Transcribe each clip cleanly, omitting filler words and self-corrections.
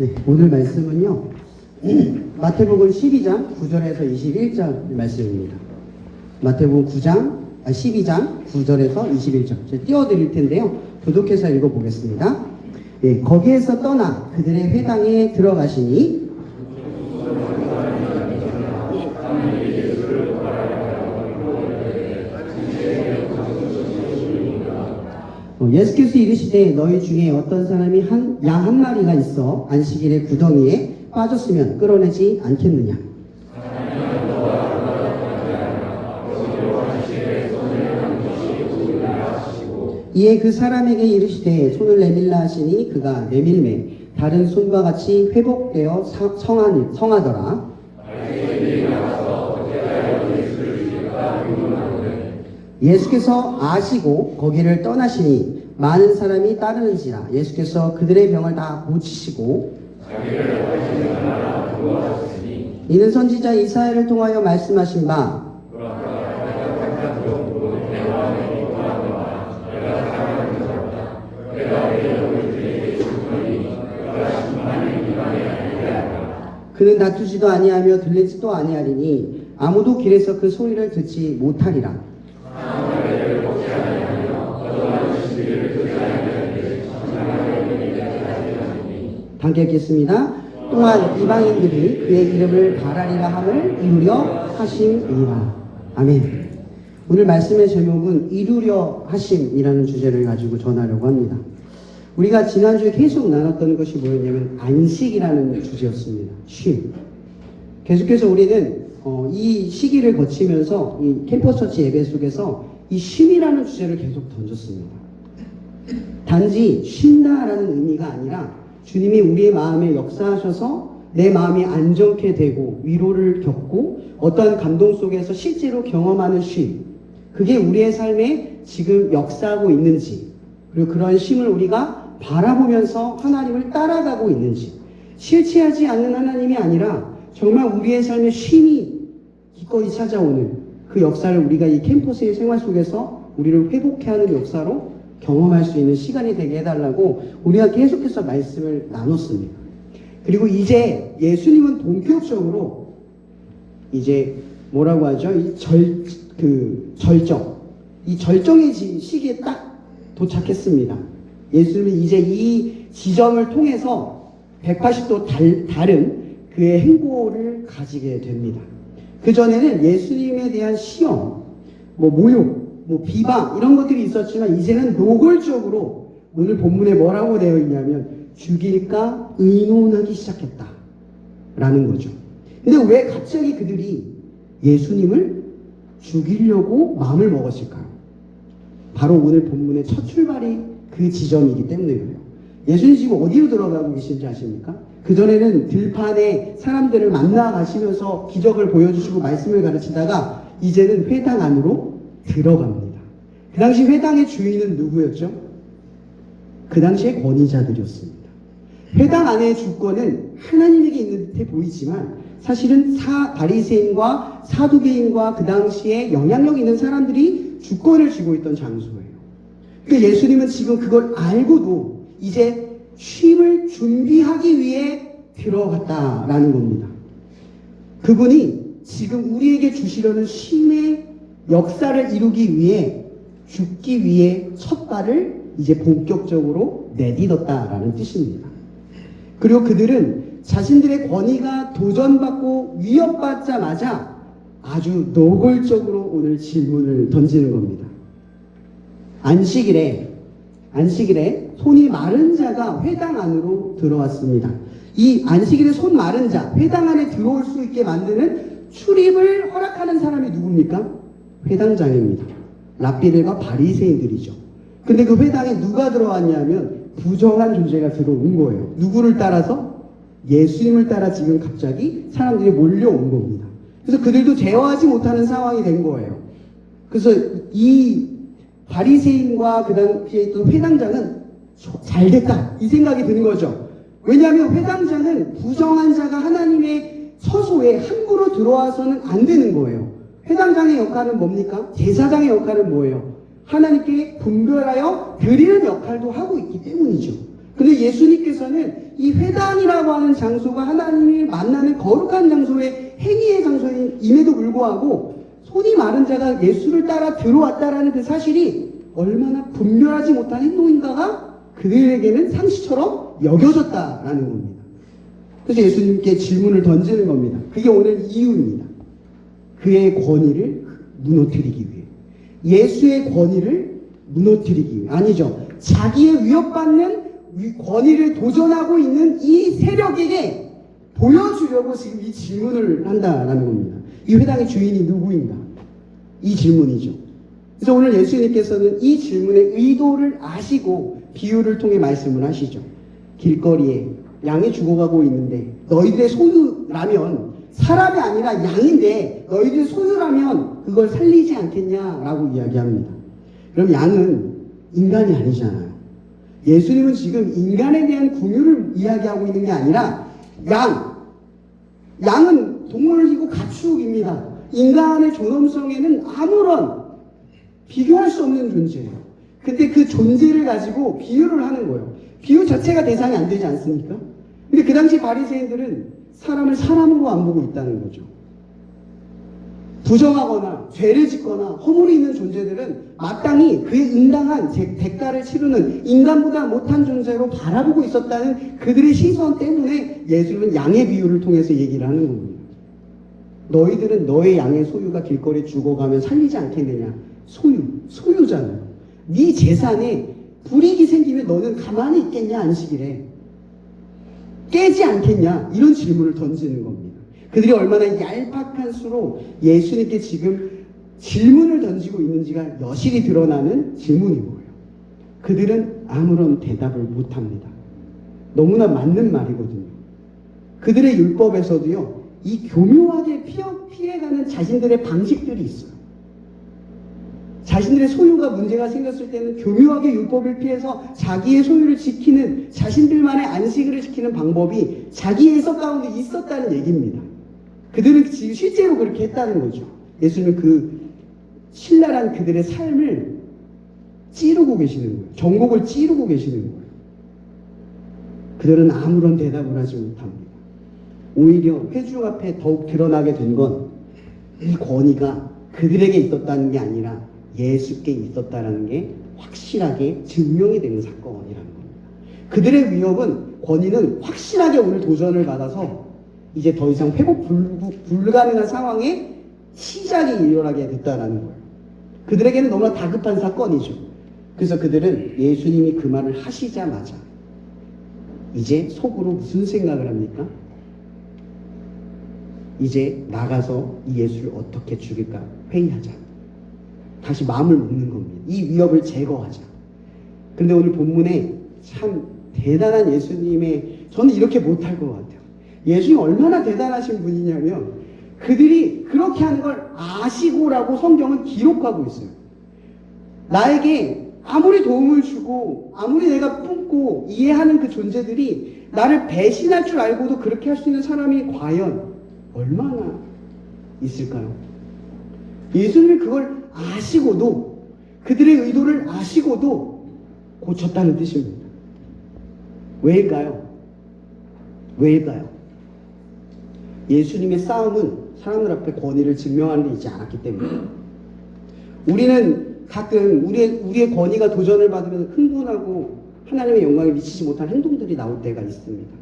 네, 오늘 말씀은요, 마태복음 12장 9절에서 21절 말씀입니다. 마태복음 12장 9절에서 21절. 제가 띄워드릴 텐데요. 교독해서 읽어보겠습니다. 네, 거기에서 떠나 그들의 회당에 들어가시니 예수께서 이르시되 너희 중에 어떤 사람이 양 한 마리가 있어 안식일에 구덩이에 빠졌으면 끌어내지 않겠느냐. 이에 그 사람에게 이르시되 손을 내밀라 하시니 그가 내밀매 다른 손과 같이 회복되어 성하더라. 예수께서 아시고 거기를 떠나시니 많은 사람이 따르는지라. 예수께서 그들의 병을 다 고치시고 이는 선지자 이사야를 통하여 말씀하신 바 그는 다투지도 아니하며 들리지도 아니하리니 아무도 길에서 그 소리를 듣지 못하리라. 함께 읽겠습니다. 또한 이방인들이 그의 이름을 바라리라 함을 이루려 하심이라. 아멘. 오늘 말씀의 제목은 이루려 하심이라는 주제를 가지고 전하려고 합니다. 우리가 지난주에 계속 나눴던 것이 뭐였냐면 안식이라는 주제였습니다. 쉼. 계속해서 우리는 이 시기를 거치면서 이 캠퍼스처치 예배 속에서 이 쉼이라는 주제를 계속 던졌습니다. 단지 쉰다라는 의미가 아니라 주님이 우리의 마음에 역사하셔서 내 마음이 안정케 되고 위로를 겪고 어떠한 감동 속에서 실제로 경험하는 쉼, 그게 우리의 삶에 지금 역사하고 있는지, 그리고 그런 쉼을 우리가 바라보면서 하나님을 따라가고 있는지, 실체하지 않는 하나님이 아니라 정말 우리의 삶에 쉼이 기꺼이 찾아오는 그 역사를 우리가 이 캠퍼스의 생활 속에서 우리를 회복해 하는 역사로 경험할 수 있는 시간이 되게 해달라고 우리가 계속해서 말씀을 나눴습니다. 그리고 이제 예수님은 본격적으로 이제 뭐라고 하죠? 이 절정의 시기에 딱 도착했습니다. 예수님은 이제 이 지점을 통해서 180도 다른 그의 행보를 가지게 됩니다. 그전에는 예수님에 대한 시험, 모욕, 비방 이런 것들이 있었지만 이제는 노골적으로 오늘 본문에 뭐라고 되어 있냐면 죽일까 의논하기 시작했다라는 거죠. 근데 왜 갑자기 그들이 예수님을 죽이려고 마음을 먹었을까요? 바로 오늘 본문의 첫 출발이 그 지점이기 때문에 그래요. 예수님 지금 어디로 들어가고 계신지 아십니까? 그전에는 들판에 사람들을 만나 가시면서 기적을 보여주시고 말씀을 가르치다가 이제는 회당 안으로 들어갑니다. 그 당시 회당의 주인은 누구였죠? 그 당시의 권위자들이었습니다. 회당 안의 주권은 하나님에게 있는 듯해 보이지만 사실은 바리새인과 사두개인과 그 당시에 영향력 있는 사람들이 주권을 쥐고 있던 장소예요. 그러니까 예수님은 지금 그걸 알고도 이제 쉼을 준비하기 위해 들어갔다라는 겁니다. 그분이 지금 우리에게 주시려는 쉼의 역사를 이루기 위해 죽기 위해 첫 발을 이제 본격적으로 내딛었다라는 뜻입니다. 그리고 그들은 자신들의 권위가 도전받고 위협받자마자 아주 노골적으로 오늘 질문을 던지는 겁니다. 안식일에 손이 마른 자가 회당 안으로 들어왔습니다. 이 안식일에 손 마른 자, 회당 안에 들어올 수 있게 만드는 출입을 허락하는 사람이 누굽니까? 회당장입니다. 랍비들과 바리새인들이죠. 근데 그 회당에 누가 들어왔냐면 부정한 존재가 들어온 거예요. 누구를 따라서? 예수님을 따라 지금 갑자기 사람들이 몰려온 겁니다. 그래서 그들도 제어하지 못하는 상황이 된 거예요. 그래서 이 바리새인과 그 당시에 있던 회당장은 잘됐다 이 생각이 드는 거죠. 왜냐하면 회당장은 부정한 자가 하나님의 처소에 함부로 들어와서는 안 되는 거예요. 회당장의 역할은 뭡니까? 제사장의 역할은 뭐예요? 하나님께 분별하여 드리는 역할도 하고 있기 때문이죠. 근데 예수님께서는 이 회당이라고 하는 장소가 하나님이 만나는 거룩한 장소의 행위의 장소임에도 불구하고 손이 마른 자가 예수를 따라 들어왔다라는 그 사실이 얼마나 분별하지 못한 행동인가가 그들에게는 상식처럼 여겨졌다라는 겁니다. 그래서 예수님께 질문을 던지는 겁니다. 그게 오늘 이유입니다. 그의 권위를 무너뜨리기 위해. 예수의 권위를 무너뜨리기 위해. 아니죠. 자기의 위협받는 권위를 도전하고 있는 이 세력에게 보여주려고 지금 이 질문을 한다라는 겁니다. 이 회당의 주인이 누구인가? 이 질문이죠. 그래서 오늘 예수님께서는 이 질문의 의도를 아시고 비유를 통해 말씀을 하시죠. 길거리에 양이 죽어가고 있는데 너희들의 소유라면, 사람이 아니라 양인데 너희들의 소유라면 그걸 살리지 않겠냐라고 이야기합니다. 그럼 양은 인간이 아니잖아요. 예수님은 지금 인간에 대한 궁유를 이야기하고 있는 게 아니라 양은 동물이고 가축입니다. 인간의 존엄성에는 아무런 비교할 수 없는 존재예요. 근데 그 존재를 가지고 비유를 하는 거예요. 비유 자체가 대상이 안 되지 않습니까? 근데 그 당시 바리새인들은 사람을 사람으로 안 보고 있다는 거죠. 부정하거나 죄를 짓거나 허물이 있는 존재들은 마땅히 그에 응당한 대가를 치르는 인간보다 못한 존재로 바라보고 있었다는 그들의 시선 때문에 예수님은 양의 비유를 통해서 얘기를 하는 겁니다. 너희들은 너의 양의 소유가 길거리에 죽어가면 살리지 않겠느냐. 소유잖아요. 네 재산에 불이익이 생기면 너는 가만히 있겠냐, 안식일에. 깨지 않겠냐, 이런 질문을 던지는 겁니다. 그들이 얼마나 얄팍한 수로 예수님께 지금 질문을 던지고 있는지가 여실히 드러나는 질문이 뭐예요. 그들은 아무런 대답을 못합니다. 너무나 맞는 말이거든요. 그들의 율법에서도요, 이 교묘하게 피해가는 자신들의 방식들이 있어요. 자신들의 소유가 문제가 생겼을 때는 교묘하게 율법을 피해서 자기의 소유를 지키는, 자신들만의 안식을 지키는 방법이 자기 해석 가운데 있었다는 얘기입니다. 그들은 지금 실제로 그렇게 했다는 거죠. 예수님은 그 신랄한 그들의 삶을 찌르고 계시는 거예요. 정곡을 찌르고 계시는 거예요. 그들은 아무런 대답을 하지 못합니다. 오히려 회중 앞에 더욱 드러나게 된 건 이 권위가 그들에게 있었다는 게 아니라 예수께 있었다는 게 확실하게 증명이 되는 사건이라는 겁니다. 그들의 위협은, 권위는 확실하게 오늘 도전을 받아서 이제 더 이상 회복 불가능한 상황에 시작이 일어나게 됐다는 거예요. 그들에게는 너무나 다급한 사건이죠. 그래서 그들은 예수님이 그 말을 하시자마자 이제 속으로 무슨 생각을 합니까? 이제 나가서 이 예수를 어떻게 죽일까 회의하자. 다시 마음을 먹는 겁니다. 이 위협을 제거하자. 그런데 오늘 본문에 참 대단한 예수님의, 저는 이렇게 못할 것 같아요. 예수님이 얼마나 대단하신 분이냐면 그들이 그렇게 하는 걸 아시고라고 성경은 기록하고 있어요. 나에게 아무리 도움을 주고 아무리 내가 품고 이해하는 그 존재들이 나를 배신할 줄 알고도 그렇게 할 수 있는 사람이 과연 얼마나 있을까요? 예수님이 그걸 아시고도, 그들의 의도를 아시고도 고쳤다는 뜻입니다. 왜일까요? 예수님의 싸움은 사람들 앞에 권위를 증명하는 데 있지 않았기 때문에. 우리는 가끔 우리의 권위가 도전을 받으면 흥분하고 하나님의 영광에 미치지 못한 행동들이 나올 때가 있습니다.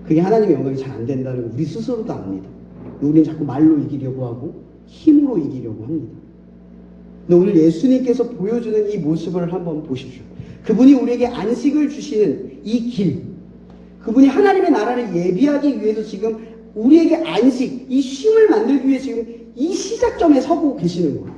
그게 하나님의 영광이 잘 안 된다는 걸 우리 스스로도 압니다. 우리는 자꾸 말로 이기려고 하고 힘으로 이기려고 합니다. 근데 오늘 예수님께서 보여주는 이 모습을 한번 보십시오. 그분이 우리에게 안식을 주시는 이 길, 그분이 하나님의 나라를 예비하기 위해서 지금 우리에게 안식, 이 쉼을 만들기 위해 지금 이 시작점에 서고 계시는 거예요.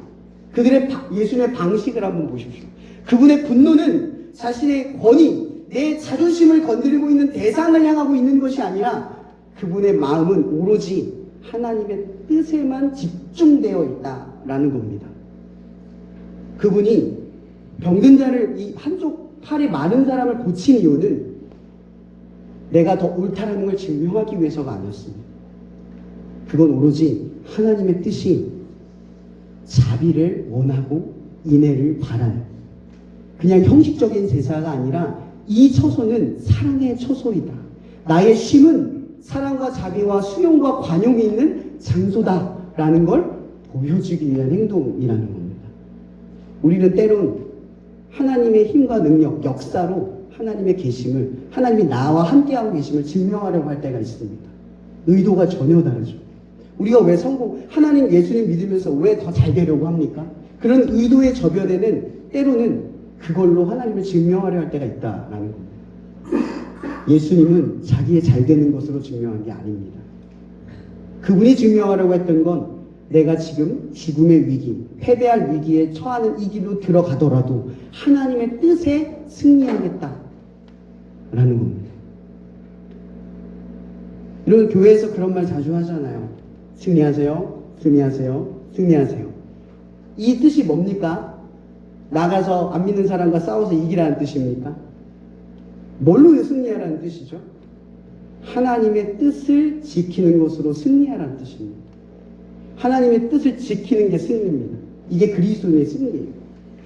그들의 예수님의 방식을 한번 보십시오. 그분의 분노는 자신의 권위, 내 자존심을 건드리고 있는 대상을 향하고 있는 것이 아니라 그분의 마음은 오로지 하나님의 뜻에만 집중되어 있다라는 겁니다. 그분이 병든 자를, 이 한쪽 팔이 마른 사람을 고친 이유는 내가 더 옳다라는 걸 증명하기 위해서가 아니었습니다. 그건 오로지 하나님의 뜻이 자비를 원하고 인애를 바라는, 그냥 형식적인 제사가 아니라 이 처소는 사랑의 처소이다. 나의 쉼은 사랑과 자비와 수용과 관용이 있는 장소다라는 걸 보여주기 위한 행동이라는 겁니다. 우리는 때론 하나님의 힘과 능력, 역사로 하나님의 계심을, 하나님이 나와 함께하고 계심을 증명하려고 할 때가 있습니다. 의도가 전혀 다르죠. 우리가 왜 하나님, 예수님 믿으면서 왜 더 잘 되려고 합니까? 그런 의도의 저변에는 때로는 그걸로 하나님을 증명하려 할 때가 있다라는 겁니다. 예수님은 자기의 잘 되는 것으로 증명한 게 아닙니다. 그분이 증명하려고 했던 건 내가 지금 죽음의 위기, 패배할 위기에 처하는 이 길로 들어가더라도 하나님의 뜻에 승리하겠다라는 겁니다. 여러분, 교회에서 그런 말 자주 하잖아요. 승리하세요, 승리하세요, 승리하세요. 이 뜻이 뭡니까? 나가서 안 믿는 사람과 싸워서 이기라는 뜻입니까? 뭘로 승리하라는 뜻이죠? 하나님의 뜻을 지키는 것으로 승리하라는 뜻입니다. 하나님의 뜻을 지키는 게 승리입니다. 이게 그리스도의 승리예요.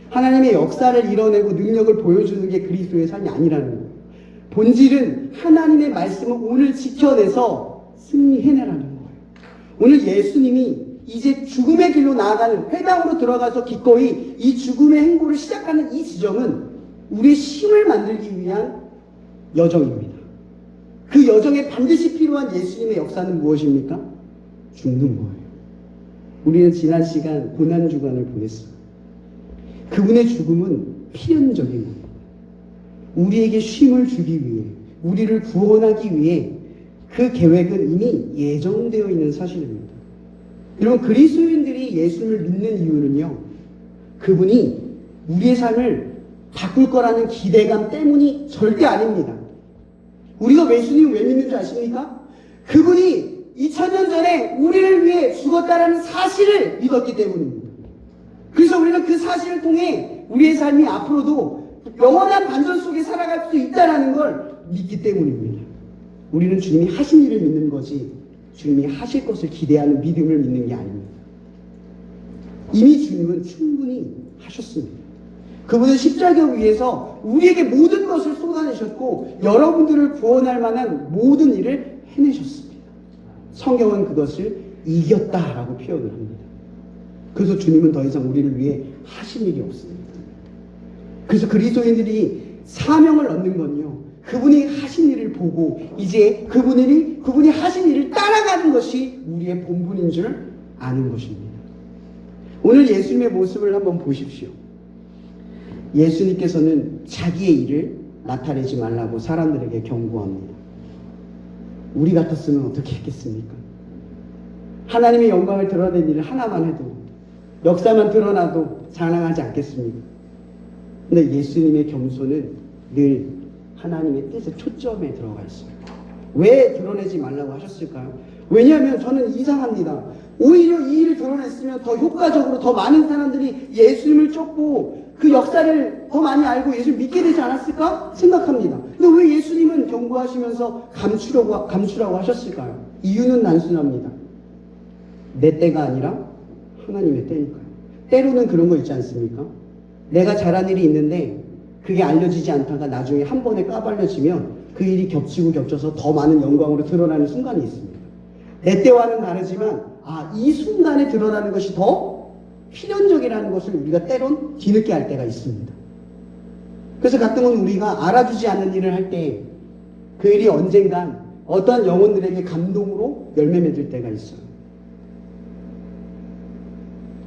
하나님의 역사를 이뤄내고 능력을 보여주는 게 그리스도의 삶이 아니라는 거예요. 본질은 하나님의 말씀을 오늘 지켜내서 승리해내라는 거예요. 오늘 예수님이 이제 죽음의 길로 나아가는 회당으로 들어가서 기꺼이 이 죽음의 행보를 시작하는 이 지점은 우리의 힘을 만들기 위한 여정입니다. 그 여정에 반드시 필요한 예수님의 역사는 무엇입니까? 죽는 거예요. 우리는 지난 시간 고난주간을 보냈어요. 그분의 죽음은 필연적인 겁니다. 우리에게 쉼을 주기 위해, 우리를 구원하기 위해 그 계획은 이미 예정되어 있는 사실입니다. 여러분, 그리스도인들이 예수를 믿는 이유는요, 그분이 우리의 삶을 바꿀 거라는 기대감 때문이 절대 아닙니다. 우리가 예수님을 왜 믿는 줄 아십니까? 그분이 2000년 전에 우리를 위해 죽었다라는 사실을 믿었기 때문입니다. 그래서 우리는 그 사실을 통해 우리의 삶이 앞으로도 영원한 반전 속에 살아갈 수 있다는 걸 믿기 때문입니다. 우리는 주님이 하신 일을 믿는 거지 주님이 하실 것을 기대하는 믿음을 믿는 게 아닙니다. 이미 주님은 충분히 하셨습니다. 그분은 십자가 위에서 우리에게 모든 것을 쏟아내셨고 여러분들을 구원할 만한 모든 일을 해내셨습니다. 성경은 그것을 이겼다라고 표현을 합니다. 그래서 주님은 더 이상 우리를 위해 하신 일이 없습니다. 그래서 그리스도인들이 사명을 얻는 건요, 그분이 하신 일을 보고 이제 그분이 하신 일을 따라가는 것이 우리의 본분인 줄 아는 것입니다. 오늘 예수님의 모습을 한번 보십시오. 예수님께서는 자기의 일을 나타내지 말라고 사람들에게 경고합니다. 우리 같았으면 어떻게 했겠습니까? 하나님의 영광을 드러낸 일을 하나만 해도, 역사만 드러나도 자랑하지 않겠습니까? 근데 예수님의 겸손은 늘 하나님의 뜻의 초점에 들어가 있어요. 왜 드러내지 말라고 하셨을까요? 왜냐하면 저는 이상합니다. 오히려 이 일을 드러냈으면 더 효과적으로 더 많은 사람들이 예수님을 쫓고 그 역사를 더 많이 알고 예수를 믿게 되지 않았을까 생각합니다. 근데 왜 예수님은 경고하시면서 감추라고 하셨을까요? 이유는 단순합니다. 내 때가 아니라 하나님의 때니까요. 때로는 그런 거 있지 않습니까? 내가 잘한 일이 있는데 그게 알려지지 않다가 나중에 한 번에 까발려지면 그 일이 겹치고 겹쳐서 더 많은 영광으로 드러나는 순간이 있습니다. 내 때와는 다르지만 이 순간에 드러나는 것이 더 필연적이라는 것을 우리가 때론 뒤늦게 할 때가 있습니다. 그래서 가끔은 우리가 알아주지 않는 일을 할 때 그 일이 언젠간 어떠한 영혼들에게 감동으로 열매 맺을 때가 있어요.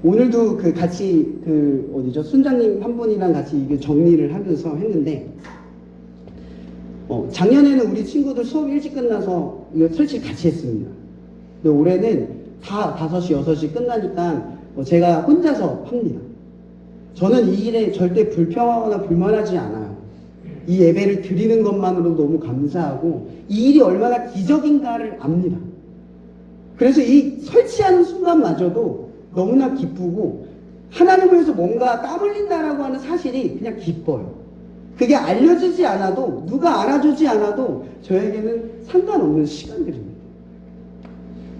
오늘도 같이 순장님 한 분이랑 같이 이게 정리를 하면서 했는데, 작년에는 우리 친구들 수업 일찍 끝나서 이거 설치 같이 했습니다. 근데 올해는 다 5시, 6시 끝나니까 제가 혼자서 합니다. 저는 이 일에 절대 불평하거나 불만하지 않아요. 이 예배를 드리는 것만으로도 너무 감사하고 이 일이 얼마나 기적인가를 압니다. 그래서 이 설치하는 순간마저도 너무나 기쁘고 하나님을 위해서 뭔가 땀 흘린다라고 하는 사실이 그냥 기뻐요. 그게 알려지지 않아도, 누가 알아주지 않아도 저에게는 상관없는 시간들입니다.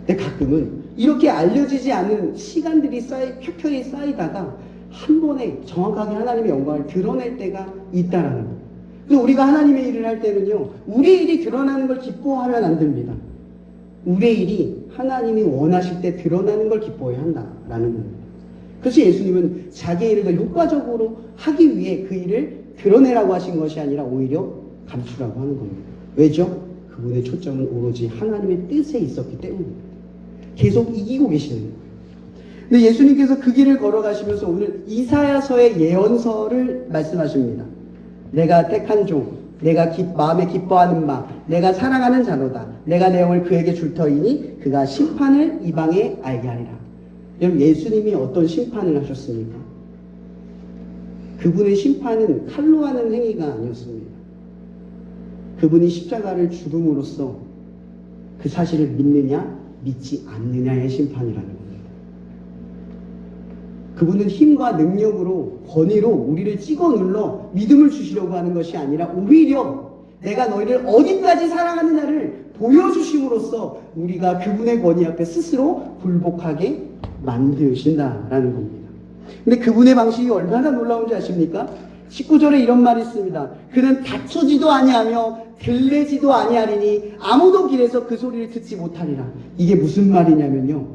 근데 가끔은 이렇게 알려지지 않은 시간들이 켜켜이 쌓이다가 한 번에 정확하게 하나님의 영광을 드러낼 때가 있다라는 거예요. 그래서 우리가 하나님의 일을 할 때는요, 우리 일이 드러나는 걸 기뻐하면 안 됩니다. 우리의 일이 하나님이 원하실 때 드러나는 걸 기뻐해야 한다라는 겁니다. 그래서 예수님은 자기 일을 더 효과적으로 하기 위해 그 일을 드러내라고 하신 것이 아니라 오히려 감추라고 하는 겁니다. 왜죠? 그분의 초점은 오로지 하나님의 뜻에 있었기 때문입니다. 계속 이기고 계시는 거예요. 근데 예수님께서 그 길을 걸어가시면서 오늘 이사야서의 예언서를 말씀하십니다. 내가 택한 종, 내가 마음에 기뻐하는 바, 내가 사랑하는 자로다. 내가 내 영을 그에게 줄 터이니 그가 심판을 이방에 알게 하리라. 여러분, 예수님이 어떤 심판을 하셨습니까? 그분의 심판은 칼로 하는 행위가 아니었습니다. 그분이 십자가를 죽음으로써 그 사실을 믿느냐 믿지 않느냐의 심판이라는 겁니다. 그분은 힘과 능력으로, 권위로 우리를 찍어 눌러 믿음을 주시려고 하는 것이 아니라 오히려 내가 너희를 어디까지 사랑하느냐를 보여주심으로써 우리가 그분의 권위 앞에 스스로 굴복하게 만드신다라는 겁니다. 근데 그분의 방식이 얼마나 놀라운지 아십니까? 19절에 이런 말이 있습니다. 그는 다투지도 아니하며 들레지도 아니하리니 아무도 길에서 그 소리를 듣지 못하리라. 이게 무슨 말이냐면요,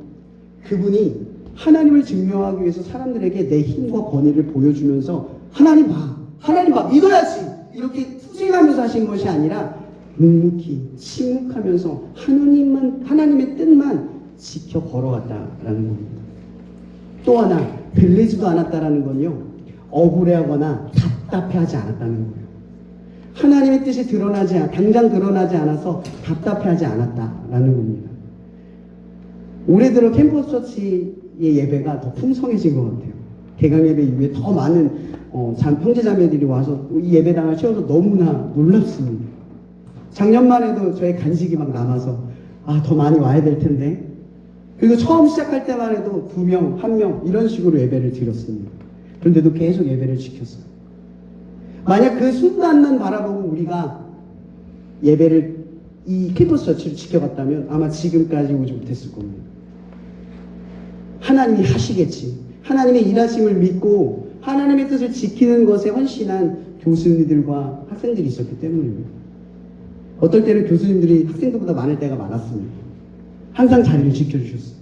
그분이 하나님을 증명하기 위해서 사람들에게 내 힘과 권위를 보여주면서 하나님 봐, 믿어야지 이렇게 투쟁하면서 하신 것이 아니라 묵묵히 침묵하면서 하나님의 뜻만 지켜 걸어갔다라는 겁니다. 또 하나, 들리지도 않았다라는 건요, 억울해하거나 답답해하지 않았다는 거예요. 하나님의 뜻이 당장 드러나지 않아서 답답해하지 않았다라는 겁니다. 올해 들어 캠퍼스 처치의 예배가 더 풍성해진 것 같아요. 개강 예배 이후에 더 많은 형제 자매들이 와서 이 예배당을 채워서 너무나 놀랍습니다. 작년만 해도 저의 간식이 막 남아서 더 많이 와야 될 텐데, 그리고 처음 시작할 때만 해도 2명, 1명 이런 식으로 예배를 드렸습니다. 그런데도 계속 예배를 지켰어요. 만약 그 순간만 바라보고 우리가 예배를, 이 캠퍼스 처치를 지켜갔다면 아마 지금까지 오지 못했을 겁니다. 하나님이 하시겠지, 하나님의 일하심을 믿고 하나님의 뜻을 지키는 것에 헌신한 교수님들과 학생들이 있었기 때문입니다. 어떨 때는 교수님들이 학생들보다 많을 때가 많았습니다. 항상 자리를 지켜주셨어요.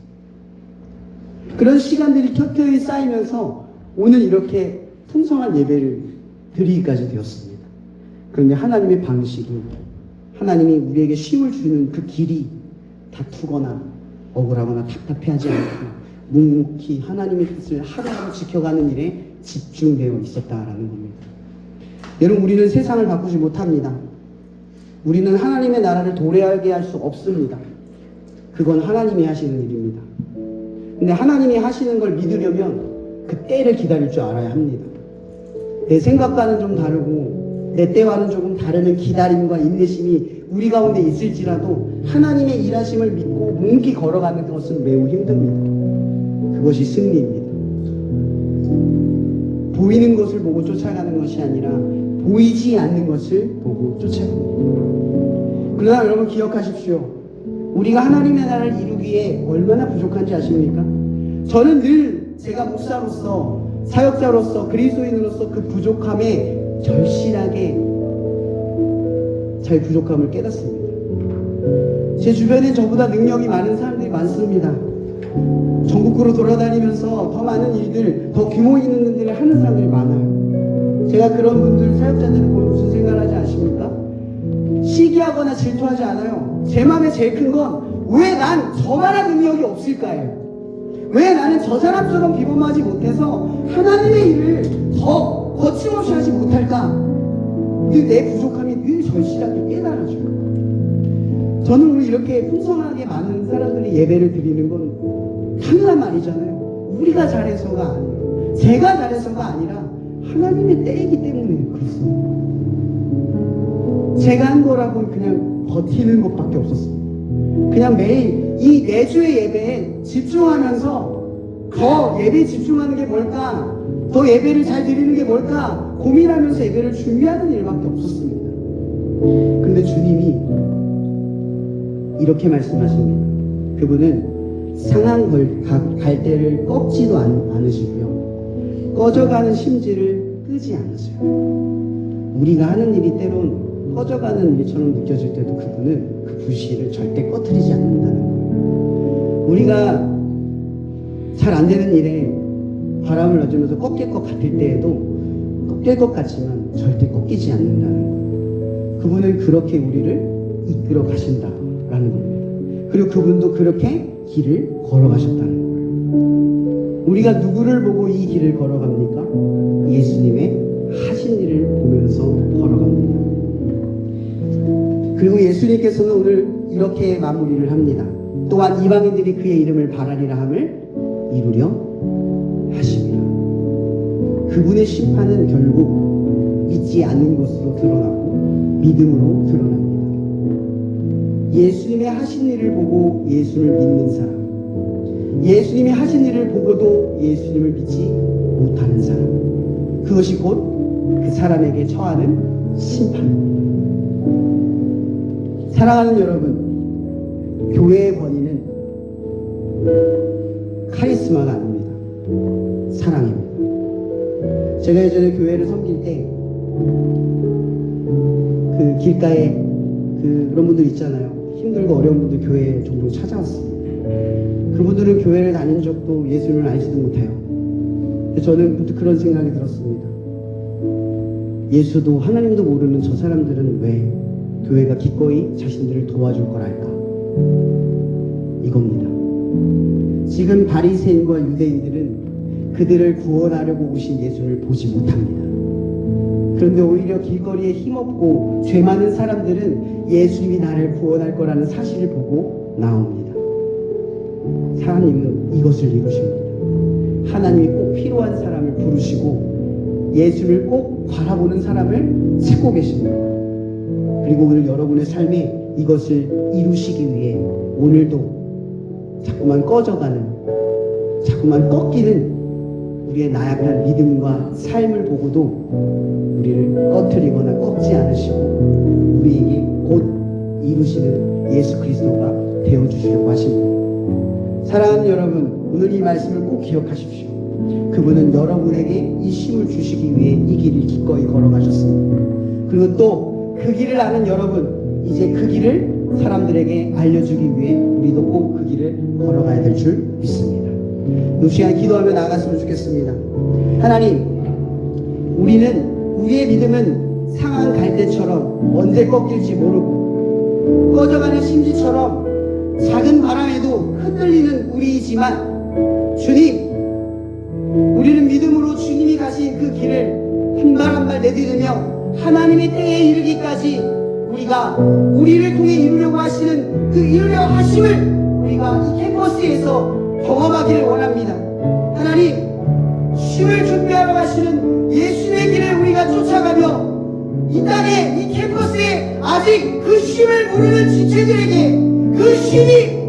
그런 시간들이 켜켜이 쌓이면서 오늘 이렇게 풍성한 예배를 드리기까지 되었습니다. 그런데 하나님의 방식이, 하나님이 우리에게 쉼을 주는 그 길이 다투거나 억울하거나 답답해하지 않고 묵묵히 하나님의 뜻을 하루하루 지켜가는 일에 집중되어 있었다라는 겁니다. 여러분, 우리는 세상을 바꾸지 못합니다. 우리는 하나님의 나라를 도래하게 할 수 없습니다. 그건 하나님이 하시는 일입니다. 근데 하나님이 하시는 걸 믿으려면 그 때를 기다릴 줄 알아야 합니다. 내 생각과는 좀 다르고 내 때와는 조금 다른 기다림과 인내심이 우리 가운데 있을지라도 하나님의 일하심을 믿고 묵묵히 걸어가는 것은 매우 힘듭니다. 그것이 승리입니다. 보이는 것을 보고 쫓아가는 것이 아니라 보이지 않는 것을 보고 쫓아갑니다. 그러나 여러분, 기억하십시오. 우리가 하나님의 나라를 이루기에 얼마나 부족한지 아십니까? 저는 늘 제가 목사로서, 사역자로서, 그리스도인으로서 그 부족함에 절실하게 잘 부족함을 깨닫습니다. 제 주변에 저보다 능력이 많은 사람들이 많습니다. 전국으로 돌아다니면서 더 많은 일들, 더 규모 있는 일들을 하는 사람들이 많아요. 제가 그런 분들, 사역자들을 보면 무슨 생각을 하지 아십니까? 시기하거나 질투하지 않아요. 제 마음에 제일 큰 건 왜 난 저만한 능력이 없을까요? 왜 나는 저 사람처럼 비범하지 못해서 하나님의 일을 더 거침없이 하지 못할까? 내 부족함이 늘 절실하게 깨달아져요. 저는 오늘 이렇게 풍성하게 많은 사람들이 예배를 드리는 건 당연한 말이잖아요. 우리가 잘해서가 아니에요. 제가 잘해서가 아니라 하나님의 때이기 때문에 그렇습니다. 제가 한 거라고는 그냥 버티는 것밖에 없었어요. 그냥 매일 이 매주의 예배에 집중하면서 더 예배에 집중하는 게 뭘까, 더 예배를 잘 드리는 게 뭘까 고민하면서 예배를 준비하는 일밖에 없었습니다. 그런데 주님이 이렇게 말씀하십니다. 그분은 상한 갈대를 꺾지도 않으시고요, 꺼져가는 심지를 끄지 않으세요. 우리가 하는 일이 때론 꺼져가는 일처럼 느껴질 때도 그분은 그 불씨를 절대 꺼트리지 않는다는 거예요. 우리가 잘 안 되는 일에 바람을 넣어주면서 꺾일 것 같을 때에도 꺾일 것 같지만 절대 꺾이지 않는다는 거예요. 그분은 그렇게 우리를 이끌어 가신다라는 겁니다. 그리고 그분도 그렇게 길을 걸어가셨다는 거예요. 우리가 누구를 보고 이 길을 걸어갑니까? 예수님의 하신 일을 보면서 걸어갑니다. 그리고 예수님께서는 오늘 이렇게 마무리를 합니다. 또한 이방인들이 그의 이름을 바라리라 함을 이루려 하십니다. 그분의 심판은 결국 믿지 않는 것으로 드러나고 믿음으로 드러납니다. 예수님의 하신 일을 보고 예수를 믿는 사람, 예수님이 하신 일을 보고도 예수님을 믿지 못하는 사람, 그것이 곧 그 사람에게 처하는 심판입니다. 사랑하는 여러분, 교회의 권위는 카리스마가 아닙니다. 사랑입니다. 제가 예전에 교회를 섬길 때 그 길가에 그런 분들 있잖아요. 힘들고 어려운 분들 교회에 종종 찾아왔습니다. 그분들은 교회를 다닌 적도 예수님을 알지도 못해요. 저는 문득 그런 생각이 들었습니다. 예수도 하나님도 모르는 저 사람들은 왜 교회가 기꺼이 자신들을 도와줄 거랄까? 이겁니다. 지금 바리새인과 유대인들은 그들을 구원하려고 오신 예수를 보지 못합니다. 그런데 오히려 길거리에 힘없고 죄 많은 사람들은 예수님이 나를 구원할 거라는 사실을 보고 나옵니다. 하나님은 이것을 이루십니다. 하나님이 꼭 필요한 사람을 부르시고 예수를 꼭 바라보는 사람을 찾고 계십니다. 그리고 오늘 여러분의 삶에 이것을 이루시기 위해 오늘도 자꾸만 꺼져가는, 자꾸만 꺾이는 우리의 나약한 믿음과 삶을 보고도 우리를 꺼트리거나 꺾지 않으시고 우리에게 곧 이루시는 예수 그리스도가 되어주시려고 하십니다. 사랑하는 여러분, 오늘 이 말씀을 꼭 기억하십시오. 그분은 여러분에게 이 힘을 주시기 위해 이 길을 기꺼이 걸어가셨습니다. 그리고 또 그 길을 아는 여러분, 이제 그 길을 사람들에게 알려주기 위해 우리도 꼭 그 길을 걸어가야 될 줄 믿습니다. 이 시간 기도하며 나아갔으면 좋겠습니다. 하나님, 우리의 믿음은 상한 갈대처럼 언제 꺾일지 모르고 꺼져가는 심지처럼 작은 바람에도 흔들리는 우리이지만 주님, 우리는 믿음으로 주님이 가신 그 길을 한 발 한 발 내딛으며 하나님의 때에 이르기까지 우리를 통해 이루려고 하시는 그 이루려 하심을 우리가 이 캠퍼스에서 경험하기를 원합니다. 하나님, 쉼을 준비하러 가시는 예수님의 길을 우리가 쫓아가며 이 땅에 이 캠퍼스에 아직 그 쉼을 모르는 지체들에게 그 쉼이